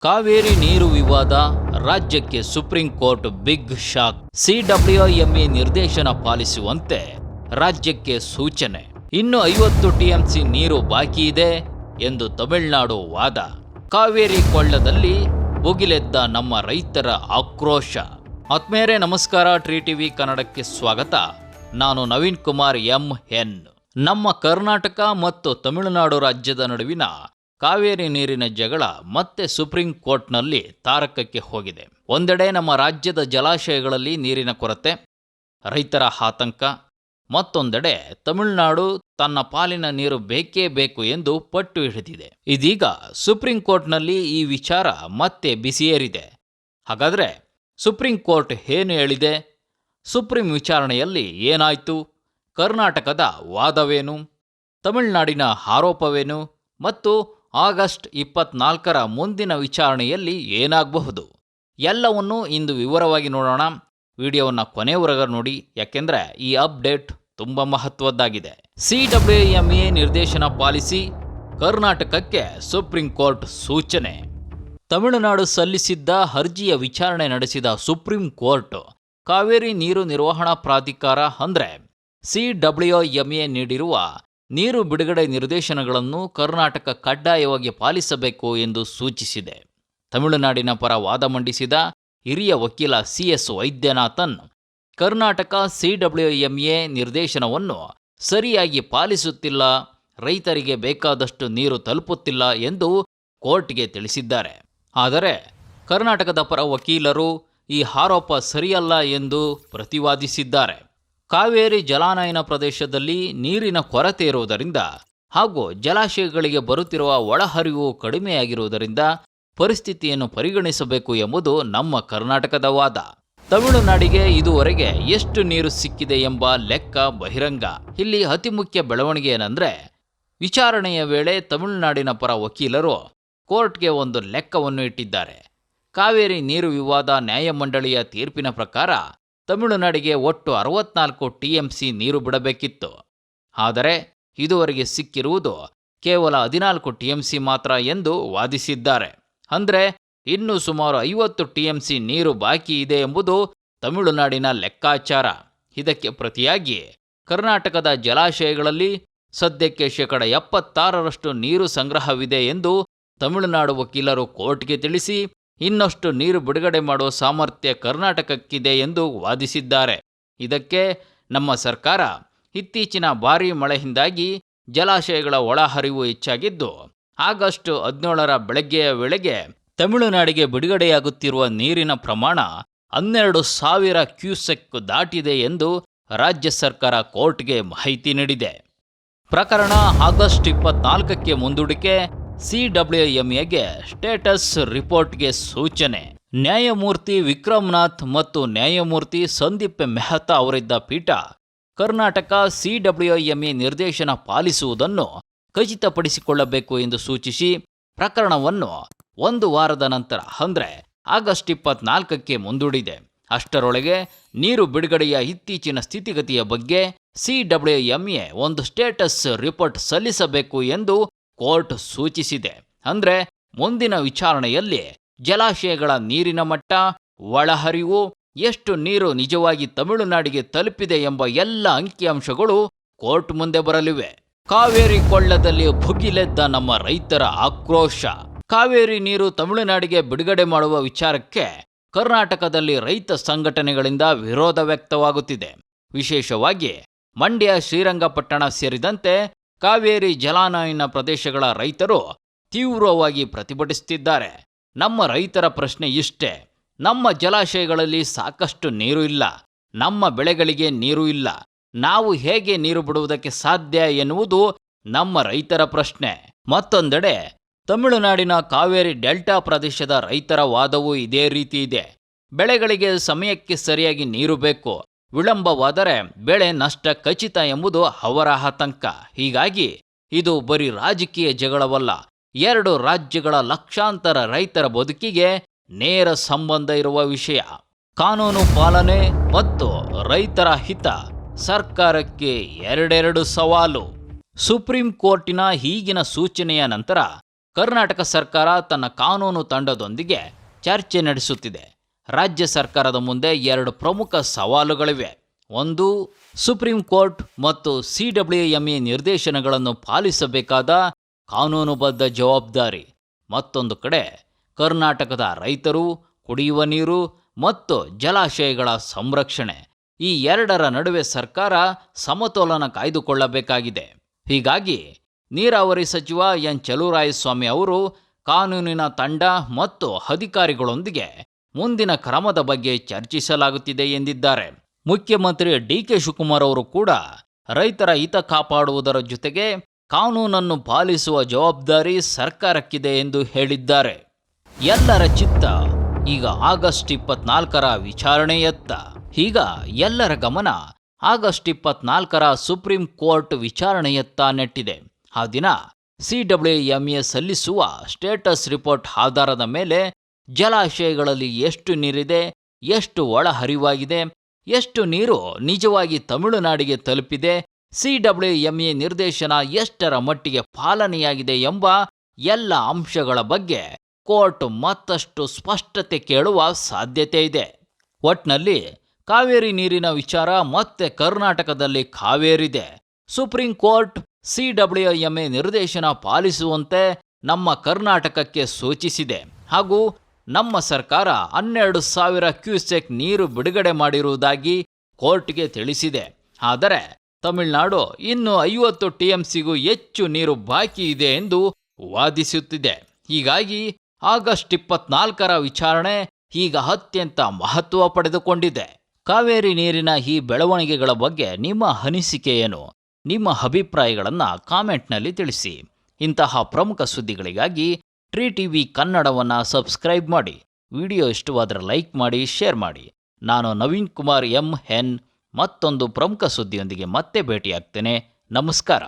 ಕಾವೇರಿ ನೀರು ವಿವಾದ, ರಾಜ್ಯಕ್ಕೆ supreme court big shock. CWMA ನಿರ್ದೇಶನ ಪಾಲಿಸುವಂತೆ ರಾಜ್ಯಕ್ಕೆ ಸೂಚನೆ. ಇನ್ನು 50 ಟಿಎಂಸಿ ನೀರು ಬಾಕಿ ಇದೆ ಎಂದು ತಮಿಳುನಾಡು ವಾದ. ಕಾವೇರಿ ಕೊಳ್ಳದಲ್ಲಿ ಭುಗಿಲೆದ್ದ ನಮ್ಮ ರೈತರ ಆಕ್ರೋಶ. ಆತ್ಮೇರೆ ನಮಸ್ಕಾರ, ಟ್ರೀ ಟಿವಿ ಕನ್ನಡಕ್ಕೆ ಸ್ವಾಗತ. ನಾನು ನವೀನ್ ಕುಮಾರ್ MN. ನಮ್ಮ ಕರ್ನಾಟಕ ಮತ್ತು ತಮಿಳುನಾಡು ರಾಜ್ಯದ ನಡುವಿನ ಕಾವೇರಿ ನೀರಿನ ಜಗಳ ಮತ್ತೆ ಸುಪ್ರೀಂ ಕೋರ್ಟ್ನಲ್ಲಿ ತಾರಕಕ್ಕೆ ಹೋಗಿದೆ. ಒಂದೆಡೆ ನಮ್ಮ ರಾಜ್ಯದ ಜಲಾಶಯಗಳಲ್ಲಿ ನೀರಿನ ಕೊರತೆ, ರೈತರ ಆತಂಕ. ಮತ್ತೊಂದೆಡೆ ತಮಿಳುನಾಡು ತನ್ನ ಪಾಲಿನ ನೀರು ಬೇಕೇ ಬೇಕು ಎಂದು ಪಟ್ಟು ಹಿಡಿದಿದೆ. ಇದೀಗ ಸುಪ್ರೀಂ ಕೋರ್ಟ್ನಲ್ಲಿ ಈ ವಿಚಾರ ಮತ್ತೆ ಬಿಸಿಯೇರಿದೆ. ಹಾಗಾದರೆ ಸುಪ್ರೀಂ ಕೋರ್ಟ್ ಏನು ಹೇಳಿದೆ? ಸುಪ್ರೀಂ ವಿಚಾರಣೆಯಲ್ಲಿ ಏನಾಯಿತು? ಕರ್ನಾಟಕದ ವಾದವೇನು? ತಮಿಳುನಾಡಿನ ಆರೋಪವೇನು? ಮತ್ತು ಆಗಸ್ಟ್ 24ರ ಮುಂದಿನ ವಿಚಾರಣೆಯಲ್ಲಿ ಏನಾಗಬಹುದು? ಎಲ್ಲವನ್ನೂ ಇಂದು ವಿವರವಾಗಿ ನೋಡೋಣ. ವಿಡಿಯೋವನ್ನು ಕೊನೆಯವರೆಗೂ ನೋಡಿ, ಯಾಕೆಂದರೆ ಈ ಅಪ್ಡೇಟ್ ತುಂಬ ಮಹತ್ವದ್ದಾಗಿದೆ. ಸಿಡಬ್ಲ್ಯೂಎಂಎ ನಿರ್ದೇಶನ ಪಾಲಿಸಿ, ಕರ್ನಾಟಕಕ್ಕೆ ಸುಪ್ರೀಂ ಕೋರ್ಟ್ ಸೂಚನೆ. ತಮಿಳುನಾಡು ಸಲ್ಲಿಸಿದ್ದ ಅರ್ಜಿಯ ವಿಚಾರಣೆ ನಡೆಸಿದ ಸುಪ್ರೀಂ ಕೋರ್ಟ್ ಕಾವೇರಿ ನೀರು ನಿರ್ವಹಣಾ ಪ್ರಾಧಿಕಾರ ಅಂದರೆ ಸಿಡಬ್ಲ್ಯೂಎಂಎ ನೀಡಿರುವ ನೀರು ಬಿಡುಗಡೆ ನಿರ್ದೇಶನಗಳನ್ನು ಕರ್ನಾಟಕ ಕಡ್ಡಾಯವಾಗಿ ಪಾಲಿಸಬೇಕು ಎಂದು ಸೂಚಿಸಿದೆ. ತಮಿಳುನಾಡಿನ ಪರ ವಾದ ಮಂಡಿಸಿದ ಹಿರಿಯ ವಕೀಲ CS ವೈದ್ಯನಾಥನ್, ಕರ್ನಾಟಕ ಸಿಡಬ್ಲ್ಯೂಎಂಎ ನಿರ್ದೇಶನವನ್ನು ಸರಿಯಾಗಿ ಪಾಲಿಸುತ್ತಿಲ್ಲ, ರೈತರಿಗೆ ಬೇಕಾದಷ್ಟು ನೀರು ತಲುಪುತ್ತಿಲ್ಲ ಎಂದು ಕೋರ್ಟ್ಗೆ ತಿಳಿಸಿದ್ದಾರೆ. ಆದರೆ ಕರ್ನಾಟಕದ ಪರ ವಕೀಲರು ಈ ಆರೋಪ ಸರಿಯಲ್ಲ ಎಂದು ಪ್ರತಿವಾದಿಸಿದ್ದಾರೆ. ಕಾವೇರಿ ಜಲಾನಯನ ಪ್ರದೇಶದಲ್ಲಿ ನೀರಿನ ಕೊರತೆ ಇರುವುದರಿಂದ ಹಾಗೂ ಜಲಾಶಯಗಳಿಗೆ ಬರುತ್ತಿರುವ ಒಳಹರಿವು ಕಡಿಮೆಯಾಗಿರುವುದರಿಂದ ಪರಿಸ್ಥಿತಿಯನ್ನು ಪರಿಗಣಿಸಬೇಕು ಎಂಬುದು ನಮ್ಮ ಕರ್ನಾಟಕದ ವಾದ. ತಮಿಳುನಾಡಿಗೆ ಇದುವರೆಗೆ ಎಷ್ಟು ನೀರು ಸಿಕ್ಕಿದೆ ಎಂಬ ಲೆಕ್ಕ ಬಹಿರಂಗ. ಇಲ್ಲಿ ಅತಿ ಮುಖ್ಯ ಬೆಳವಣಿಗೆ ಏನಂದ್ರೆ, ವಿಚಾರಣೆಯ ವೇಳೆ ತಮಿಳುನಾಡಿನ ಪರ ವಕೀಲರು ಕೋರ್ಟ್ಗೆ ಒಂದು ಲೆಕ್ಕವನ್ನು ಇಟ್ಟಿದ್ದಾರೆ. ಕಾವೇರಿ ನೀರು ವಿವಾದ ನ್ಯಾಯಮಂಡಳಿಯ ತೀರ್ಪಿನ ಪ್ರಕಾರ ತಮಿಳುನಾಡಿಗೆ ಒಟ್ಟು 64 ಟಿಎಂಸಿ ನೀರು ಬಿಡಬೇಕಿತ್ತು. ಆದರೆ ಇದುವರೆಗೆ ಸಿಕ್ಕಿರುವುದು ಕೇವಲ 14 ಟಿಎಂಸಿ ಮಾತ್ರ ಎಂದು ವಾದಿಸಿದ್ದಾರೆ. ಅಂದರೆ ಇನ್ನೂ ಸುಮಾರು 50 ಟಿಎಂಸಿ ನೀರು ಬಾಕಿ ಇದೆ ಎಂಬುದು ತಮಿಳುನಾಡಿನ ಲೆಕ್ಕಾಚಾರ. ಇದಕ್ಕೆ ಪ್ರತಿಯಾಗಿ ಕರ್ನಾಟಕದ ಜಲಾಶಯಗಳಲ್ಲಿ ಸದ್ಯಕ್ಕೆ 76% ನೀರು ಸಂಗ್ರಹವಿದೆ ಎಂದು ತಮಿಳುನಾಡು ವಕೀಲರು ಕೋರ್ಟ್ಗೆ ತಿಳಿಸಿ, ಇನ್ನಷ್ಟು ನೀರು ಬಿಡುಗಡೆ ಮಾಡುವ ಸಾಮರ್ಥ್ಯ ಕರ್ನಾಟಕಕ್ಕಿದೆ ಎಂದು ವಾದಿಸಿದ್ದಾರೆ. ಇದಕ್ಕೆ ನಮ್ಮ ಸರ್ಕಾರ ಇತ್ತೀಚಿನ ಭಾರೀ ಮಳೆಯಿಂದಾಗಿ ಜಲಾಶಯಗಳ ಒಳಹರಿವು ಹೆಚ್ಚಾಗಿದ್ದು, ಆಗಸ್ಟ್ 17ರ ಬೆಳಗ್ಗೆಯ ವೇಳೆಗೆ ತಮಿಳುನಾಡಿಗೆ ಬಿಡುಗಡೆಯಾಗುತ್ತಿರುವ ನೀರಿನ ಪ್ರಮಾಣ 12,000 ಕ್ಯೂಸೆಕ್ ದಾಟಿದೆ ಎಂದು ರಾಜ್ಯ ಸರ್ಕಾರ ಕೋರ್ಟ್ಗೆ ಮಾಹಿತಿ ನೀಡಿದೆ. ಪ್ರಕರಣ ಆಗಸ್ಟ್ 24ಕ್ಕೆ ಮುಂದೂಡಿಕೆ. ಸಿಡಬ್ಲ್ಯೂಎಂಎಗೆ ಸ್ಟೇಟಸ್ ರಿಪೋರ್ಟ್ಗೆ ಸೂಚನೆ. ನ್ಯಾಯಮೂರ್ತಿ ವಿಕ್ರಮ್ನಾಥ್ ಮತ್ತು ನ್ಯಾಯಮೂರ್ತಿ ಸಂದೀಪ್ ಮೆಹ್ತಾ ಅವರಿದ್ದ ಪೀಠ ಕರ್ನಾಟಕ ಸಿಡಬ್ಲ್ಯೂಎಂಎ ನಿರ್ದೇಶನ ಪಾಲಿಸುವುದನ್ನು ಖಚಿತಪಡಿಸಿಕೊಳ್ಳಬೇಕು ಎಂದು ಸೂಚಿಸಿ ಪ್ರಕರಣವನ್ನು 1 ವಾರದ ನಂತರ ಅಂದರೆ ಆಗಸ್ಟ್ 24ಕ್ಕೆ ಮುಂದೂಡಿದೆ. ಅಷ್ಟರೊಳಗೆ ನೀರು ಬಿಡುಗಡೆಯ ಇತ್ತೀಚಿನ ಸ್ಥಿತಿಗತಿಯ ಬಗ್ಗೆ ಸಿಡಬ್ಲ್ಯೂಎಂಎ ಒಂದು ಸ್ಟೇಟಸ್ ರಿಪೋರ್ಟ್ ಸಲ್ಲಿಸಬೇಕು ಎಂದು ಕೋರ್ಟ್ ಸೂಚಿಸಿದೆ. ಅಂದರೆ ಮುಂದಿನ ವಿಚಾರಣೆಯಲ್ಲಿ ಜಲಾಶಯಗಳ ನೀರಿನ ಮಟ್ಟ, ಒಳಹರಿವು, ಎಷ್ಟು ನೀರು ನಿಜವಾಗಿ ತಮಿಳುನಾಡಿಗೆ ತಲುಪಿದೆ ಎಂಬ ಎಲ್ಲ ಅಂಕಿಅಂಶಗಳು ಕೋರ್ಟ್ ಮುಂದೆ ಬರಲಿವೆ. ಕಾವೇರಿ ಕೊಳ್ಳದಲ್ಲಿ ಭುಗಿಲೆದ್ದ ನಮ್ಮ ರೈತರ ಆಕ್ರೋಶ. ಕಾವೇರಿ ನೀರು ತಮಿಳುನಾಡಿಗೆ ಬಿಡುಗಡೆ ಮಾಡುವ ವಿಚಾರಕ್ಕೆ ಕರ್ನಾಟಕದಲ್ಲಿ ರೈತ ಸಂಘಟನೆಗಳಿಂದ ವಿರೋಧ ವ್ಯಕ್ತವಾಗುತ್ತಿದೆ. ವಿಶೇಷವಾಗಿ ಮಂಡ್ಯ, ಶ್ರೀರಂಗಪಟ್ಟಣ ಸೇರಿದಂತೆ ಕಾವೇರಿ ಜಲಾನಯನ ಪ್ರದೇಶಗಳ ರೈತರು ತೀವ್ರವಾಗಿ ಪ್ರತಿಭಟಿಸುತ್ತಿದ್ದಾರೆ. ನಮ್ಮ ರೈತರ ಪ್ರಶ್ನೆ ಇಷ್ಟೇ: ನಮ್ಮ ಜಲಾಶಯಗಳಲ್ಲಿ ಸಾಕಷ್ಟು ನೀರು ಇಲ್ಲ, ನಮ್ಮ ಬೆಳೆಗಳಿಗೆ ನೀರು ಇಲ್ಲ, ನಾವು ಹೇಗೆ ನೀರು ಬಿಡುವುದಕ್ಕೆ ಸಾಧ್ಯ ಎನ್ನುವುದು ನಮ್ಮ ರೈತರ ಪ್ರಶ್ನೆ. ಮತ್ತೊಂದೆಡೆ ತಮಿಳುನಾಡಿನ ಕಾವೇರಿ ಡೆಲ್ಟಾ ಪ್ರದೇಶದ ರೈತರ ವಾದವೂ ಇದೇ ರೀತಿ ಇದೆ. ಬೆಳೆಗಳಿಗೆ ಸಮಯಕ್ಕೆ ಸರಿಯಾಗಿ ನೀರು ಬೇಕು, ವಿಳಂಬವಾದರೆ ಬೆಳೆ ನಷ್ಟ ಖಚಿತ ಎಂಬುದು ಅವರ ಆತಂಕ. ಹೀಗಾಗಿ ಇದು ಬರೀ ರಾಜಕೀಯ ಜಗಳವಲ್ಲ, 2 ರಾಜ್ಯಗಳ ಲಕ್ಷಾಂತರ ರೈತರ ಬದುಕಿಗೆ ನೇರ ಸಂಬಂಧ ಇರುವ ವಿಷಯ. ಕಾನೂನು ಪಾಲನೆ ಮತ್ತು ರೈತರ ಹಿತ. ಸರ್ಕಾರಕ್ಕೆ ಎರಡೆರಡು ಸವಾಲು. ಸುಪ್ರೀಂ ಕೋರ್ಟಿನ ಈಗಿನ ಸೂಚನೆಯ ನಂತರ ಕರ್ನಾಟಕ ಸರ್ಕಾರ ತನ್ನ ಕಾನೂನು ತಂಡದೊಂದಿಗೆ ಚರ್ಚೆ ನಡೆಸುತ್ತಿದೆ. ರಾಜ್ಯ ಸರ್ಕಾರದ ಮುಂದೆ 2 ಪ್ರಮುಖ ಸವಾಲುಗಳಿವೆ. ಒಂದು, ಸುಪ್ರೀಂ ಕೋರ್ಟ್ ಮತ್ತು CWMA ನಿರ್ದೇಶನಗಳನ್ನು ಪಾಲಿಸಬೇಕಾದ ಕಾನೂನುಬದ್ಧ ಜವಾಬ್ದಾರಿ. ಮತ್ತೊಂದು ಕಡೆ ಕರ್ನಾಟಕದ ರೈತರು, ಕುಡಿಯುವ ನೀರು ಮತ್ತು ಜಲಾಶಯಗಳ ಸಂರಕ್ಷಣೆ. ಈ 2ರ ನಡುವೆ ಸರ್ಕಾರ ಸಮತೋಲನ ಕಾಯ್ದುಕೊಳ್ಳಬೇಕಾಗಿದೆ. ಹೀಗಾಗಿ ನೀರಾವರಿ ಸಚಿವ ಎನ್ ಚಲುವರಾಯಸ್ವಾಮಿ ಅವರು ಕಾನೂನಿನ ತಂಡ ಮತ್ತು ಅಧಿಕಾರಿಗಳೊಂದಿಗೆ ಮುಂದಿನ ಕ್ರಮದ ಬಗ್ಗೆ ಚರ್ಚಿಸಲಾಗುತ್ತಿದೆ ಎಂದಿದ್ದಾರೆ. ಮುಖ್ಯಮಂತ್ರಿ DK ಶಿವಕುಮಾರ್ ಅವರು ಕೂಡ ರೈತರ ಹಿತ ಕಾಪಾಡುವುದರ ಜೊತೆಗೆ ಕಾನೂನನ್ನು ಪಾಲಿಸುವ ಜವಾಬ್ದಾರಿ ಸರ್ಕಾರಕ್ಕಿದೆ ಎಂದು ಹೇಳಿದ್ದಾರೆ. ಎಲ್ಲರ ಚಿತ್ತ ಈಗ ಆಗಸ್ಟ್ 24ರ ವಿಚಾರಣೆಯತ್ತ. ಈಗ ಎಲ್ಲರ ಗಮನ ಆಗಸ್ಟ್ 24ರ ಸುಪ್ರೀಂ ಕೋರ್ಟ್ ವಿಚಾರಣೆಯತ್ತ ನೆಟ್ಟಿದೆ. ಆ ದಿನ CWMA ಸಲ್ಲಿಸುವ ಸ್ಟೇಟಸ್ ರಿಪೋರ್ಟ್ ಆಧಾರದ ಮೇಲೆ ಜಲಾಶಯಗಳಲ್ಲಿ ಎಷ್ಟು ನೀರಿದೆ, ಎಷ್ಟು ಒಳಹರಿವಾಗಿದೆ, ಎಷ್ಟು ನೀರು ನಿಜವಾಗಿ ತಮಿಳುನಾಡಿಗೆ ತಲುಪಿದೆ, CWMA ನಿರ್ದೇಶನ ಎಷ್ಟರ ಮಟ್ಟಿಗೆ ಪಾಲನೆಯಾಗಿದೆ ಎಂಬ ಎಲ್ಲ ಅಂಶಗಳ ಬಗ್ಗೆ ಕೋರ್ಟ್ ಮತ್ತಷ್ಟು ಸ್ಪಷ್ಟತೆ ಕೇಳುವ ಸಾಧ್ಯತೆ ಇದೆ. ಒಟ್ನಲ್ಲಿ ಕಾವೇರಿ ನೀರಿನ ವಿಚಾರ ಮತ್ತೆ ಕರ್ನಾಟಕದಲ್ಲಿ ಕಾವೇರಿದೆ. ಸುಪ್ರೀಂ ಕೋರ್ಟ್ CWMA ನಿರ್ದೇಶನ ಪಾಲಿಸುವಂತೆ ನಮ್ಮ ಕರ್ನಾಟಕಕ್ಕೆ ಸೂಚಿಸಿದೆ ಹಾಗೂ ನಮ್ಮ ಸರ್ಕಾರ 12,000 ಕ್ಯೂಸೆಕ್ ನೀರು ಬಿಡುಗಡೆ ಮಾಡಿರುವುದಾಗಿ ಕೋರ್ಟ್ಗೆ ತಿಳಿಸಿದೆ. ಆದರೆ ತಮಿಳುನಾಡು ಇನ್ನು 50 TMCಗೂ ಹೆಚ್ಚು ನೀರು ಬಾಕಿ ಇದೆ ಎಂದು ವಾದಿಸುತ್ತಿದೆ. ಹೀಗಾಗಿ ಆಗಸ್ಟ್ 24ರ ವಿಚಾರಣೆ ಈಗ ಅತ್ಯಂತ ಮಹತ್ವ ಪಡೆದುಕೊಂಡಿದೆ. ಕಾವೇರಿ ನೀರಿನ ಈ ಬೆಳವಣಿಗೆಗಳ ಬಗ್ಗೆ ನಿಮ್ಮ ಅನಿಸಿಕೆ ಏನು? ನಿಮ್ಮ ಅಭಿಪ್ರಾಯಗಳನ್ನು ಕಾಮೆಂಟ್ನಲ್ಲಿ ತಿಳಿಸಿ. ಇಂತಹ ಪ್ರಮುಖ ಸುದ್ದಿಗಳಿಗಾಗಿ ಟ್ರೀ ಟಿವಿ ಕನ್ನಡವನ್ನು ಸಬ್ಸ್ಕ್ರೈಬ್ ಮಾಡಿ. ವಿಡಿಯೋ ಇಷ್ಟವಾದರೆ ಲೈಕ್ ಮಾಡಿ, ಶೇರ್ ಮಾಡಿ. ನಾನು ನವೀನ್ ಕುಮಾರ್ MN ಮತ್ತೊಂದು ಪ್ರಮುಖ ಸುದ್ದಿಯೊಂದಿಗೆ ಮತ್ತೆ ಭೇಟಿಯಾಗ್ತೇನೆ. ನಮಸ್ಕಾರ.